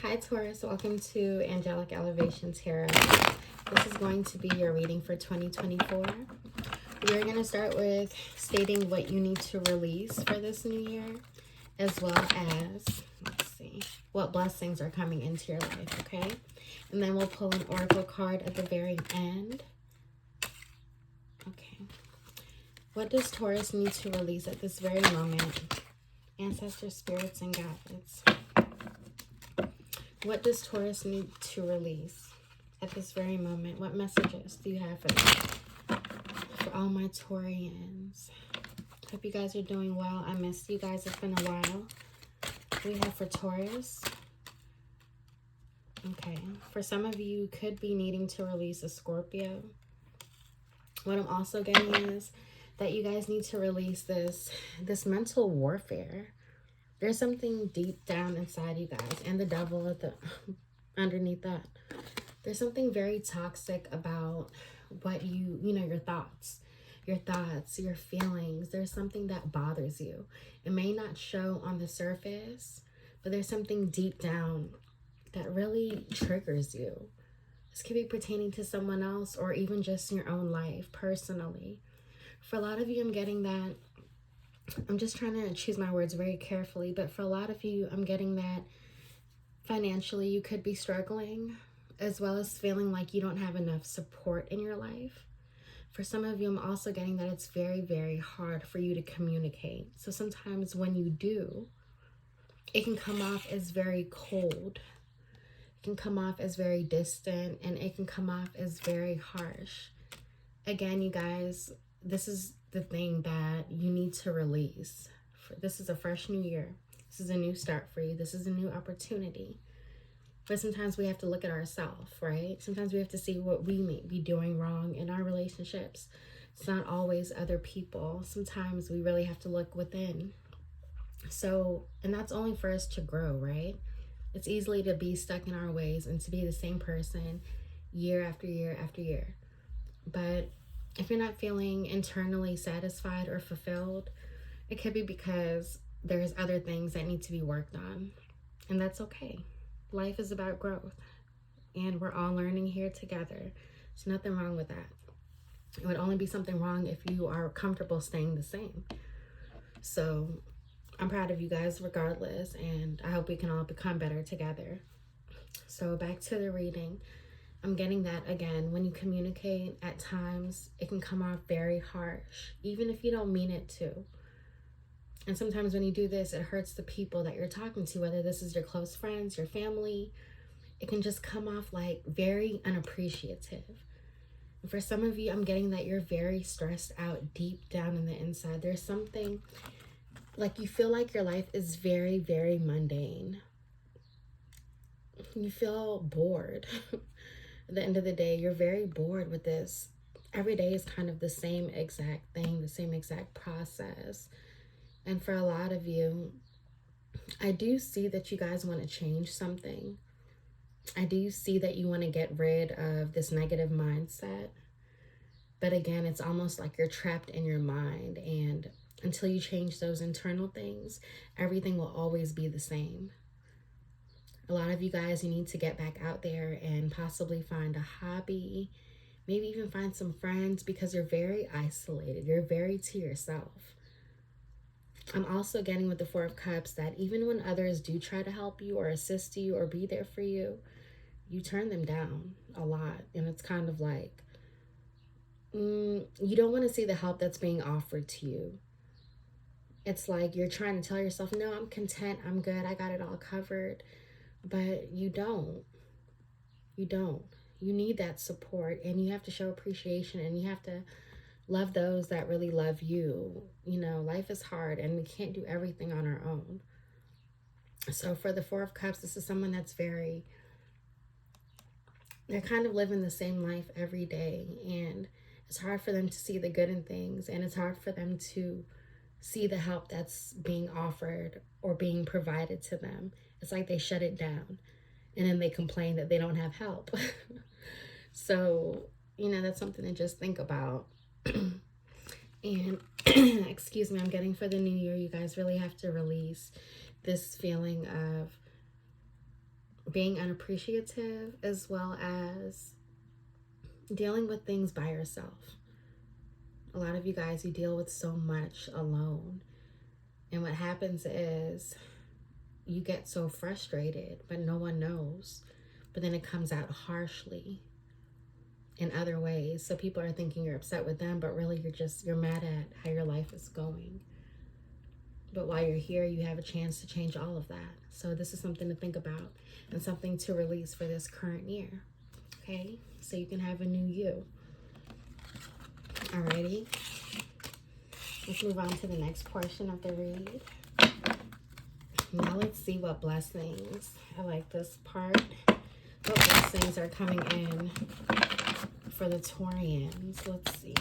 Hi Taurus, welcome to Angelic Elevation Tarot. This is going to be your reading for 2024. We're going to start with stating what you need to release for this new year, as well as, let's see, what blessings are coming into your life, okay? And then we'll pull an oracle card at the very end. Okay. What does Taurus need to release at this very moment? Ancestors, spirits, and guides. What does Taurus need to release at this very moment? What messages do you have for them? For all my Taurians. Hope you guys are doing well. I missed you guys. It's been a while. We have for Taurus. Okay. For some of you, you could be needing to release a Scorpio. What I'm also getting is that you guys need to release this mental warfare. There's something deep down inside you guys, and the devil at the underneath that. There's something very toxic about what your thoughts, your feelings. There's something that bothers you. It may not show on the surface, but there's something deep down that really triggers you. This could be pertaining to someone else or even just in your own life personally. For a lot of you, I'm getting that. I'm just trying to choose my words very carefully, but for a lot of you, I'm getting that financially you could be struggling, as well as feeling like you don't have enough support in your life. For some of you, I'm also getting that it's very, very hard for you to communicate. So sometimes when you do, it can come off as very cold. It can come off as very distant, and it can come off as very harsh. Again, you guys, this is the thing that you need to release. This is a fresh new year. This is a new start for you. This is a new opportunity. But sometimes we have to look at ourselves, right? Sometimes we have to see what we may be doing wrong in our relationships. It's not always other people. Sometimes we really have to look within. So, and that's only for us to grow, right? It's easily to be stuck in our ways and to be the same person year after year after year. But if you're not feeling internally satisfied or fulfilled, it could be because there's other things that need to be worked on. And that's okay. Life is about growth. And we're all learning here together. There's nothing wrong with that. It would only be something wrong if you are comfortable staying the same. So I'm proud of you guys regardless. And I hope we can all become better together. So back to the reading. I'm getting that again, when you communicate at times, it can come off very harsh, even if you don't mean it to. And sometimes when you do this, it hurts the people that you're talking to, whether this is your close friends, your family. It can just come off like very unappreciative. And for some of you, I'm getting that you're very stressed out deep down in the inside. There's something like you feel like your life is very, very mundane. You feel bored. At the end of the day, you're very bored with this. Every day is kind of the same exact thing, the same exact process. And for a lot of you, I do see that you guys want to change something. I do see that you want to get rid of this negative mindset. But again, it's almost like you're trapped in your mind. And until you change those internal things, everything will always be the same. A lot of you guys, you need to get back out there and possibly find a hobby, maybe even find some friends, because you're very isolated. You're very to yourself. I'm also getting with the Four of Cups that even when others do try to help you or assist you or be there for you, you turn them down a lot. And it's kind of like, you don't want to see the help that's being offered to you. It's like you're trying to tell yourself, no, I'm content, I'm good, I got it all covered. But you don't. You don't. You need that support, and you have to show appreciation, and you have to love those that really love you. You know, life is hard, and we can't do everything on our own. So for the Four of Cups, this is someone that's they're kind of living the same life every day, and it's hard for them to see the good in things, and it's hard for them to see the help that's being offered or being provided to them. It's like they shut it down, and then they complain that they don't have help. So, that's something to just think about. And excuse me, I'm getting for the new year, you guys really have to release this feeling of being unappreciative, as well as dealing with things by yourself. A lot of you guys, you deal with so much alone. And what happens is you get so frustrated, but no one knows. But then it comes out harshly in other ways. So people are thinking you're upset with them, but really you're mad at how your life is going. But while you're here, you have a chance to change all of that. So this is something to think about and something to release for this current year. Okay? So you can have a new you. Alrighty. Let's move on to the next portion of the read. Now let's see what blessings. I like this part. What blessings are coming in for the Taurians? Let's see.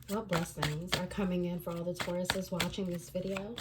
What blessings are coming in for all the Tauruses watching this video?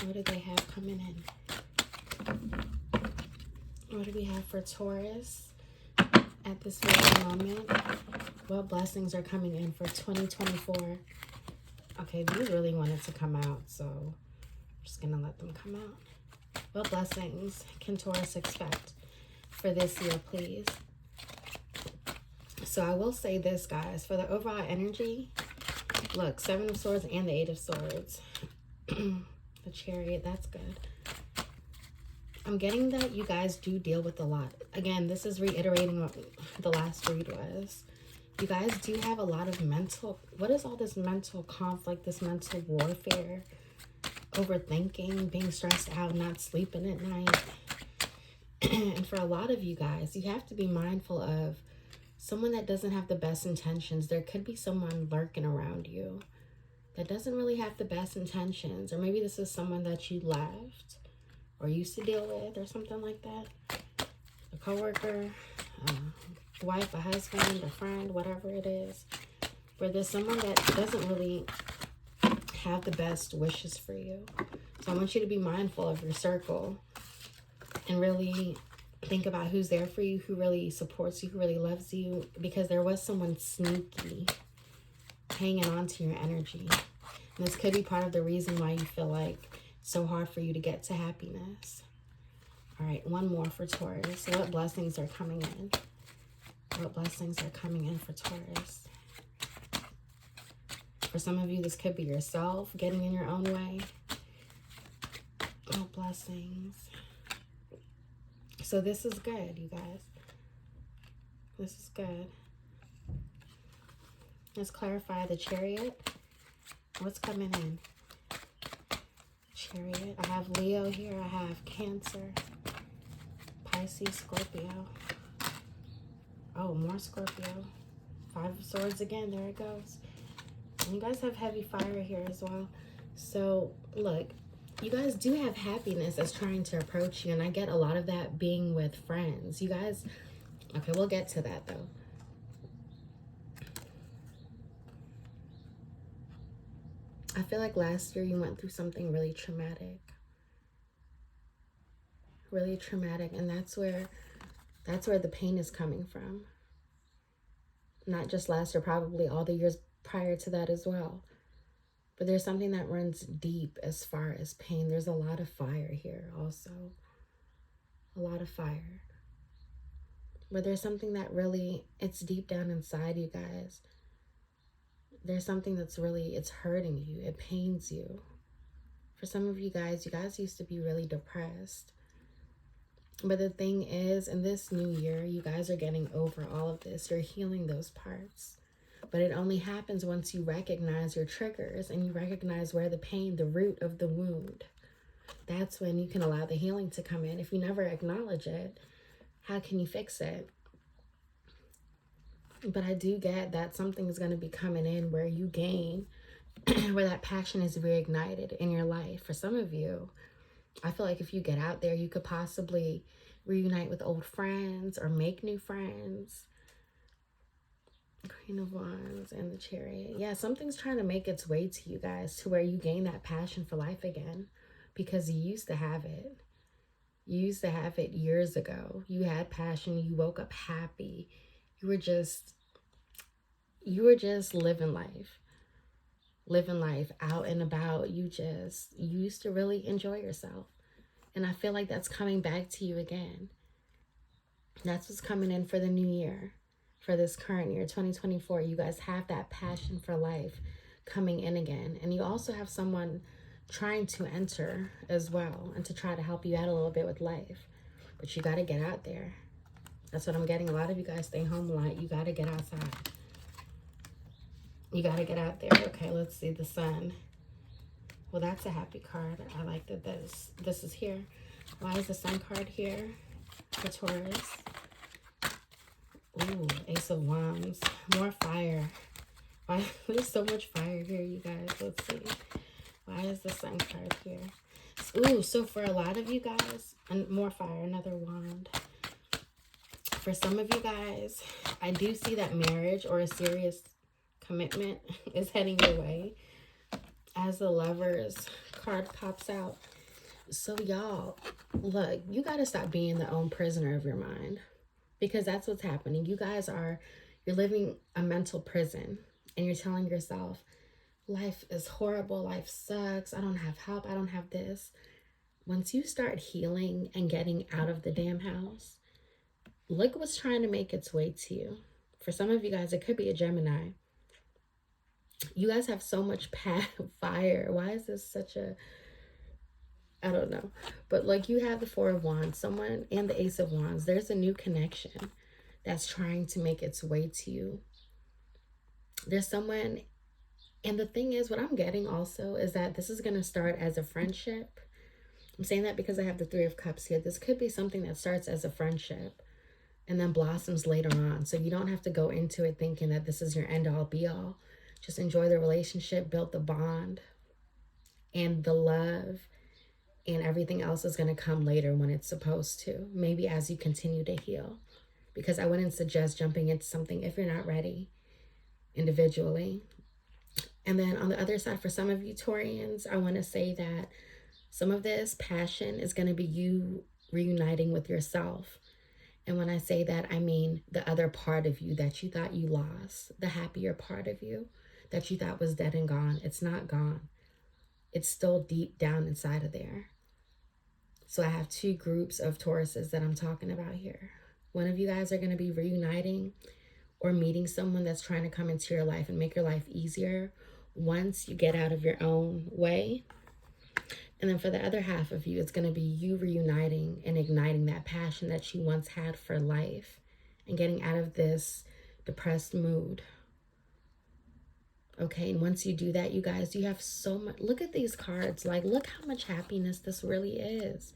What do they have coming in? What do we have for Taurus at this very moment? What blessings are coming in for 2024? Okay, these really wanted to come out, so I'm just going to let them come out. What blessings can Taurus expect for this year, please? So I will say this, guys. For the overall energy, look, 7 of Swords and the 8 of Swords. The Chariot, that's good. I'm getting that you guys do deal with a lot. Again, this is reiterating what the last read was. You guys do have a lot of mental... What is all this mental conflict, this mental warfare? Overthinking, being stressed out, not sleeping at night. And for a lot of you guys, you have to be mindful of someone that doesn't have the best intentions. There could be someone lurking around you that doesn't really have the best intentions. Or maybe this is someone that you left or used to deal with or something like that. A coworker, a wife, a husband, a friend, whatever it is. Where there's someone that doesn't really have the best wishes for you. So I want you to be mindful of your circle and really think about who's there for you, who really supports you, who really loves you, because there was someone sneaky hanging on to your energy. And this could be part of the reason why you feel like it's so hard for you to get to happiness. All right, one more for Taurus. So what blessings are coming in? What blessings are coming in for Taurus? For some of you, this could be yourself getting in your own way. What blessings? So this is good, you guys. This is good. Let's clarify the Chariot. What's coming in? Chariot. I have Leo here. I have Cancer, Pisces, Scorpio. Oh, more Scorpio. 5 of Swords again. There it goes. And you guys have heavy fire here as well. So, look. You guys do have happiness that's trying to approach you. And I get a lot of that being with friends. You guys... Okay, we'll get to that, though. I feel like last year you went through something really traumatic. Really traumatic. And that's where the pain is coming from. Not just last year, probably all the years prior to that as well. But there's something that runs deep as far as pain. There's a lot of fire here also. A lot of fire. But there's something that really, it's deep down inside you guys. There's something that's really, it's hurting you. It pains you. For some of you guys used to be really depressed. But the thing is, in this new year, you guys are getting over all of this. You're healing those parts. But it only happens once you recognize your triggers and you recognize where the pain, the root of the wound. That's when you can allow the healing to come in. If you never acknowledge it, how can you fix it? But I do get that something is going to be coming in where you gain, where that passion is reignited in your life. For some of you, I feel like if you get out there, you could possibly reunite with old friends or make new friends. Queen of Wands and the Chariot. Yeah, something's trying to make its way to you guys to where you gain that passion for life again, because you used to have it. You used to have it years ago. You had passion. You woke up happy. You were just living life out and about. You used to really enjoy yourself. And I feel like that's coming back to you again. That's what's coming in for the new year, for this current year, 2024. You guys have that passion for life coming in again. And you also have someone trying to enter as well and to try to help you out a little bit with life. But you got to get out there. That's what I'm getting. A lot of you guys stay home a lot. You got to get outside. You got to get out there. Okay, let's see the sun. Well, that's a happy card. I like that this is here. Why is the sun card here for Taurus? Ooh, Ace of Wands. More fire. Why? There's so much fire here, you guys. Let's see. Why is the sun card here? Ooh, so for a lot of you guys, and more fire, another wand. For some of you guys, I do see that marriage or a serious commitment is heading your way as the Lovers card pops out. So y'all, look, you got to stop being the own prisoner of your mind, because that's what's happening. You guys you're living a mental prison, and you're telling yourself, life is horrible, life sucks, I don't have help, I don't have this. Once you start healing and getting out of the damn house, look what's trying to make its way to you. For some of you guys, it could be a Gemini. You guys have so much fire. Why is this such a, I don't know. But like, you have the Four of Wands, someone, and the Ace of Wands. There's a new connection that's trying to make its way to you. There's someone, and the thing is, what I'm getting also is that this is going to start as a friendship. I'm saying that because I have the Three of Cups here. This could be something that starts as a friendship and then blossoms later on. So you don't have to go into it thinking that this is your end all be all. Just enjoy the relationship, build the bond and the love, and everything else is going to come later when it's supposed to. Maybe as you continue to heal, because I wouldn't suggest jumping into something if you're not ready individually. And then on the other side, for some of you Taurians, I want to say that some of this passion is going to be you reuniting with yourself. And when I say that, I mean the other part of you that you thought you lost, the happier part of you that you thought was dead and gone. It's not gone. It's still deep down inside of there. So I have two groups of Tauruses that I'm talking about here. One of you guys are going to be reuniting or meeting someone that's trying to come into your life and make your life easier once you get out of your own way. And then for the other half of you, it's going to be you reuniting and igniting that passion that you once had for life and getting out of this depressed mood. Okay, and once you do that, you guys, you have so much. Look at these cards. Like, look how much happiness this really is.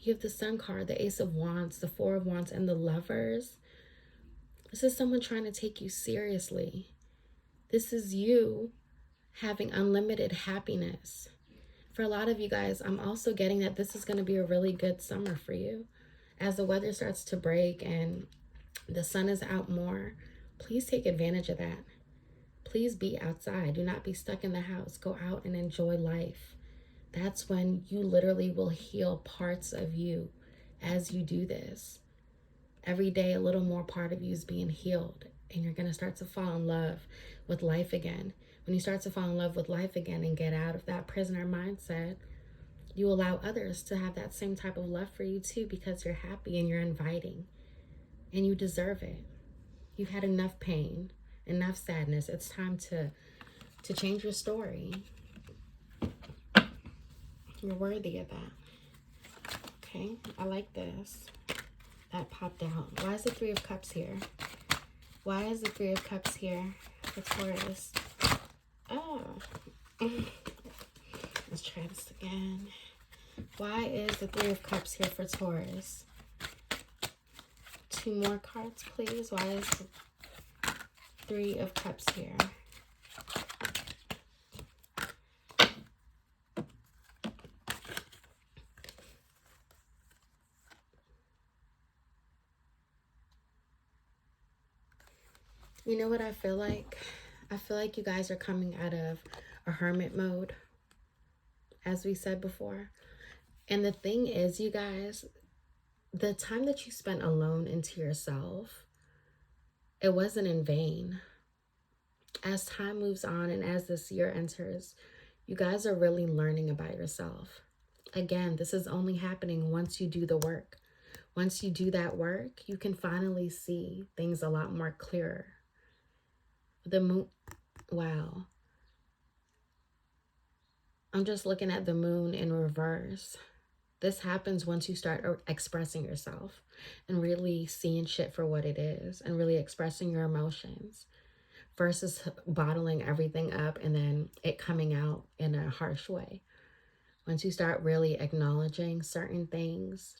You have the Sun card, the Ace of Wands, the Four of Wands, and the Lovers. This is someone trying to take you seriously. This is you having unlimited happiness. For a lot of you guys, I'm also getting that this is going to be a really good summer for you. As the weather starts to break and the sun is out more, please take advantage of that. Please be outside. Do not be stuck in the house. Go out and enjoy life. That's when you literally will heal parts of you as you do this. Every day, a little more part of you is being healed, and you're going to start to fall in love with life again. When you start to fall in love with life again and get out of that prisoner mindset, you allow others to have that same type of love for you too, because you're happy and you're inviting, and you deserve it. You've had enough pain, enough sadness. It's time to change your story. You're worthy of that. Okay, I like this. That popped out. Why is the Three of Cups here? Why is the Three of Cups here for Taurus? Oh. Let's try this again. Why is the Three of Cups here for Taurus? Two more cards, please. Why is the Three of Cups here? You know what I feel like? I feel like you guys are coming out of a hermit mode, as we said before. And the thing is, you guys, the time that you spent alone into yourself, it wasn't in vain. As time moves on and as this year enters, you guys are really learning about yourself. Again, this is only happening once you do the work. Once you do that work, you can finally see things a lot more clearer. The moon, wow. I'm just looking at the moon in reverse. This happens once you start expressing yourself and really seeing shit for what it is and really expressing your emotions versus bottling everything up and then it coming out in a harsh way. Once you start really acknowledging certain things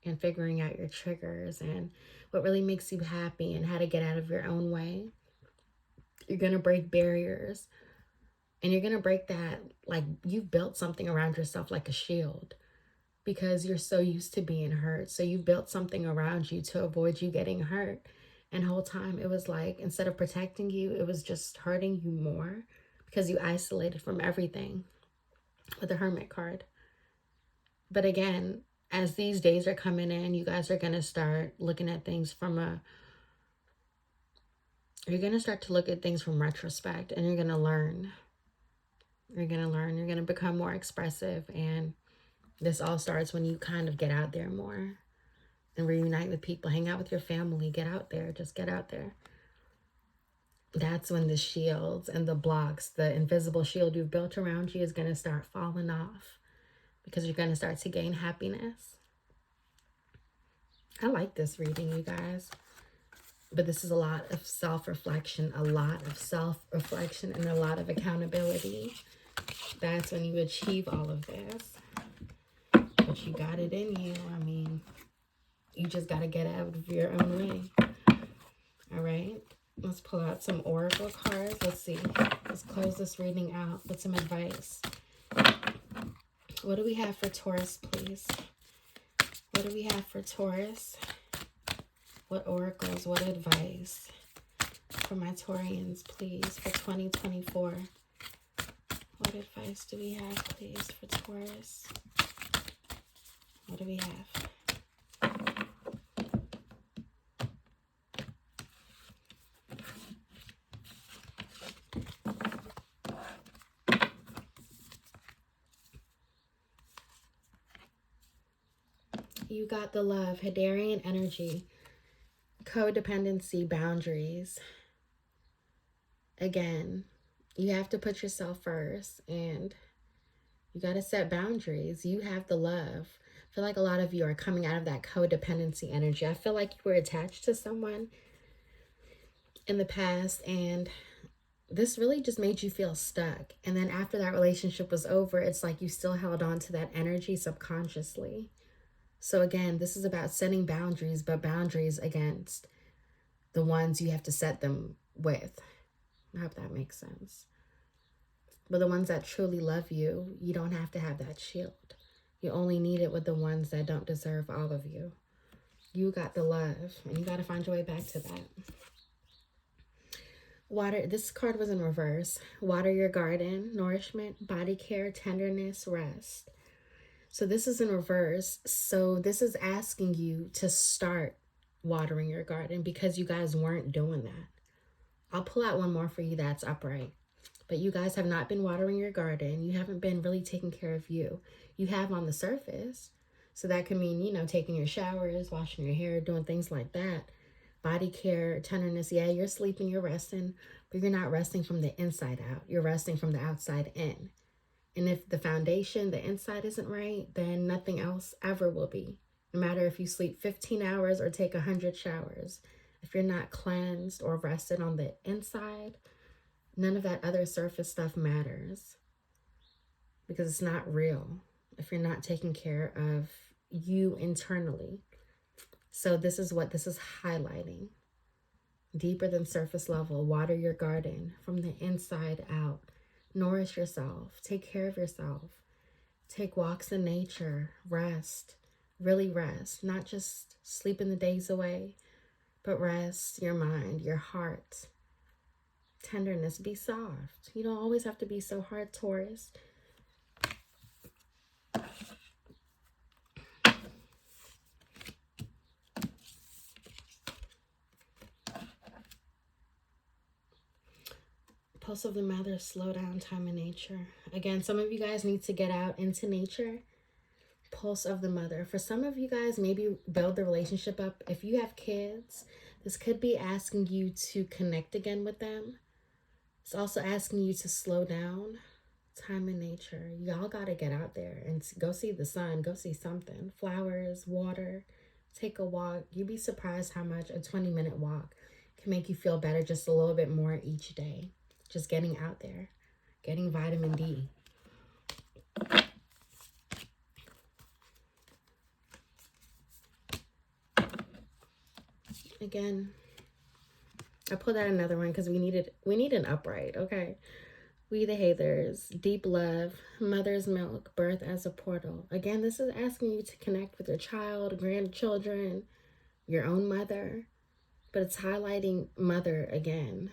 and figuring out your triggers and what really makes you happy and how to get out of your own way, you're going to break barriers. And you're going to break that, like you've built something around yourself like a shield because you're so used to being hurt. So you built something around you to avoid you getting hurt. And the whole time it was like, instead of protecting you, it was just hurting you more because you isolated from everything with the Hermit card. But again, as these days are coming in, you guys are going to start looking at things from you're going to start to look at things from retrospect, and you're going to learn. You're going to learn. You're going to become more expressive. And this all starts when you kind of get out there more and reunite with people. Hang out with your family. Get out there. Just get out there. That's when the shields and the blocks, the invisible shield you've built around you is going to start falling off because you're going to start to gain happiness. I like this reading, you guys. But this is a lot of self-reflection, and a lot of accountability. That's when you achieve all of this. But you got it in you. I mean, you just got to get out of your own way. All right. Let's pull out some oracle cards. Let's see. Let's close this reading out with some advice. What do we have for Taurus, please? What do we have for Taurus? What oracles, what advice for my Taurians, please, for 2024? What advice do we have, please, for Taurus? What do we have? You got the love, Hadarian energy, codependency, boundaries. Again, you have to put yourself first and you got to set boundaries. You have the love. I feel like a lot of you are coming out of that codependency energy. I feel like you were attached to someone in the past and this really just made you feel stuck. And then after that relationship was over, it's like you still held on to that energy subconsciously. So again, this is about setting boundaries, but boundaries against the ones you have to set them with. I hope that makes sense. But the ones that truly love you, you don't have to have that shield. You only need it with the ones that don't deserve all of you. You got the love, and you got to find your way back to that. Water, this card was in reverse. Water your garden, nourishment, body care, tenderness, rest. So this is in reverse. So this is asking you to start watering your garden because you guys weren't doing that. I'll pull out one more for you that's upright. But you guys have not been watering your garden. You haven't been really taking care of you. You have on the surface. So that could mean, you know, taking your showers, washing your hair, doing things like that. Body care, tenderness. Yeah, you're sleeping, you're resting, but you're not resting from the inside out. You're resting from the outside in. And if the foundation, the inside isn't right, then nothing else ever will be. No matter if you sleep 15 hours or take 100 showers. If you're not cleansed or rested on the inside, none of that other surface stuff matters. Because it's not real if you're not taking care of you internally. So this is what this is highlighting. Deeper than surface level, water your garden from the inside out. Nourish yourself. Take care of yourself. Take walks in nature. Rest. Really rest. Not just sleeping the days away, but rest your mind, your heart. Tenderness. Be soft. You don't always have to be so hard, Taurus. Pulse of the Mother, slow down, time in nature. Again, some of you guys need to get out into nature. pulse of the mother. For some of you guys, maybe build the relationship up. If you have kids, this could be asking you to connect again with them. It's also asking you to slow down. Time in nature. Y'all got to get out there and go see the sun. Go see something. Flowers, water. Take a walk. You'd be surprised how much a 20-minute walk can make you feel better just a little bit more each day. Just getting out there. Getting vitamin D. Again, I pulled out another one because we need an upright, okay? We the Hathers, deep love, mother's milk, birth as a portal. Again, this is asking you to connect with your child, grandchildren, your own mother, but it's highlighting mother again.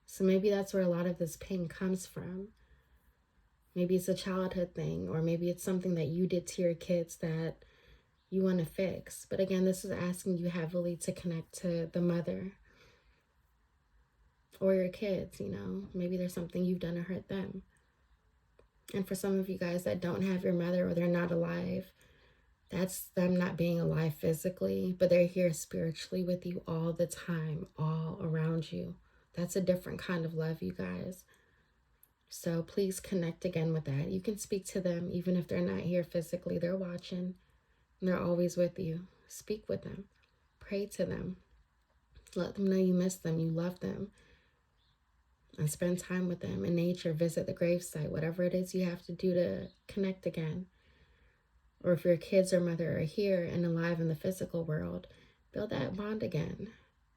So maybe that's where a lot of this pain comes from. Maybe it's a childhood thing, or maybe it's something that you did to your kids that you want to fix. But again, this is asking you heavily to connect to the mother or your kids, you know. Maybe there's something you've done to hurt them. And for some of you guys that don't have your mother or they're not alive, that's them not being alive physically, but they're here spiritually with you all the time, all around you. That's a different kind of love, you guys. So please connect again with that. You can speak to them even if they're not here physically. They're watching. And they're always with you. Speak with them. Pray to them. Let them know you miss them, you love them. And spend time with them in nature. Visit the gravesite. Whatever it is you have to do to connect again. Or if your kids or mother are here and alive in the physical world, build that bond again.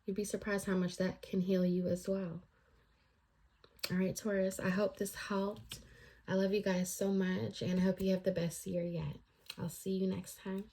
You'd be surprised how much that can heal you as well. All right, Taurus, I hope this helped. I love you guys so much, and I hope you have the best year yet. I'll see you next time.